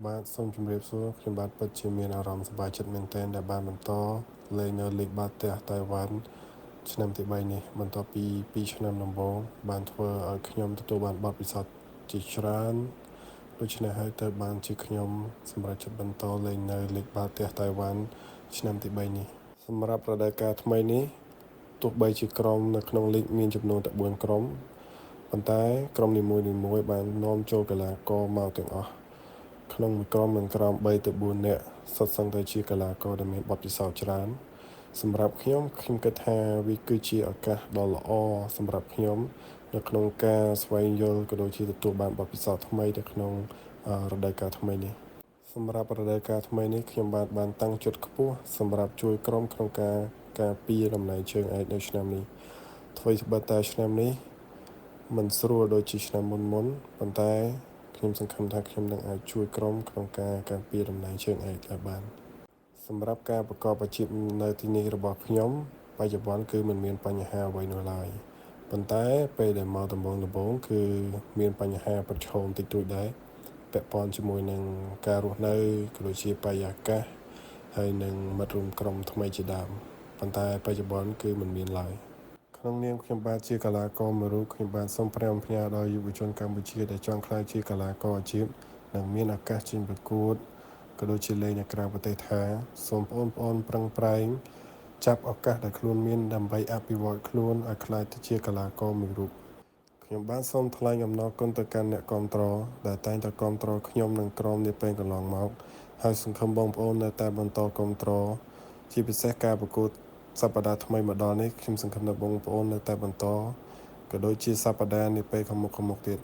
បាទសូមជម្រាបសួរខ្ញុំបាទពិតជាមានអារម្មណ៍សប្បាយចិត្តមែនទែនដែលបានបន្តលេងនៅលីកបាល់ទះតៃវ៉ាន់ឆ្នាំទី3នេះបន្ទាប់ពី2ឆ្នាំដំបូងបានធ្វើឲ្យខ្ញុំទទួលបានបទពិសោធន៍ជាច្រើនដូច្នេះហើយទើបបានជាខ្ញុំសម្រេចចិត្តបន្តលេងនៅលីកបាល់ទះតៃវ៉ាន់ឆ្នាំទី3នេះសម្រាប់រដូវកាលថ្មីនេះទោះបីជាក្រុមនៅក្នុងលីកមានចំនួនតែ4ក្រុមប៉ុន្តែក្រុមនីមួយៗបាននាំចូលកីឡាករមកទាំងអស់ក្នុងមួយក្រុមមានក្រុម3ទៅ4នាក់សុទ្ធសឹងតែជាកីឡាករដែលមានបទពិសោធន៍ច្រើនសម្រាប់ខ្ញុំគិតថាវាគឺជាឱកាសដ៏ល្អសម្រាប់ខ្ញុំនៅក្នុងការស្វែងយល់ក៏ដូចជាទទួលបានបទពិសោធន៍ថ្មីនៅក្នុងរដូវកាលថ្មីនេះសម្រាប់រដូវកាលថ្មីនេះខ្ញុំបានតាំងចិត្តខ្ពស់សម្រាប់ជួយក្រុមក្នុងការពារតំណែងជើងឯកនៅឆ្នាំនេះអ្វីត្បិតតែឆ្នាំនេះមិនស្រួលដូចជាឆ្នាំមុនប៉ុន្តែខ្ញុំសង្ឃឹមថាខ្ញុំនឹងអាចជួយក្រុមក្នុងការការពារតំណែងជើងឯកឲ្យបានសម្រាប់ការប្រកបអាជីពនៅទីនេះរបស់ខ្ញុំបច្ចុប្បន្នគឺមិនមានបញ្ហាអ្វីនោះឡើយប៉ុន្តែពេលដែលមកដំបូងគឺមានបញ្ហាប្រឈមតិចតួចដែរពាក់ព័ន្ធជាមួយនឹងការរស់នៅក៏ដូចជាបរិយាកាសហើយនឹងមិត្តរួមក្រុមថ្មីជាដើមប៉ុន្តែបច្ចុប្បន្នគឺមិនមានឡើយក្នុងនាមខ្ញុំបាទជាកីឡាករមួយរូបខ្ញុំបាទសូមប្រាំផ្ញើដល់យុវជនកម្ពុជាដែលចង់ក្លាយជាកីឡាករអាជីពនិងមានឱកាសចេញប្រកួតក៏ដូចជាលេងនៅក្រៅប្រទេសថាសូមបងប្អូនប្រឹងប្រែងចាប់ឱកាសដែលខ្លួនមានដើម្បីអភិវឌ្ឍខ្លួនឲ្យក្លាយទៅជាកីឡាករមួយរូបខ្ញុំបាទសូមថ្លែងអំណរគុណទៅកាន់អ្នកគាំទ្រដែលតែងតែគាំទ្រខ្ញុំនិងក្រុមនាពេលកន្លងមកហើយសង្ឃឹមបងប្អូននៅតែបន្តគាំទ្រជាពិសេសការប្រកួតសប្តាហ៍ថ្មីមកដល់នេះខ្ញុំសង្ឃឹមថាបងប្អូននៅតែបន្តក៏ដូចជាសប្តាហ៍នាពេលខាងមុខទៀត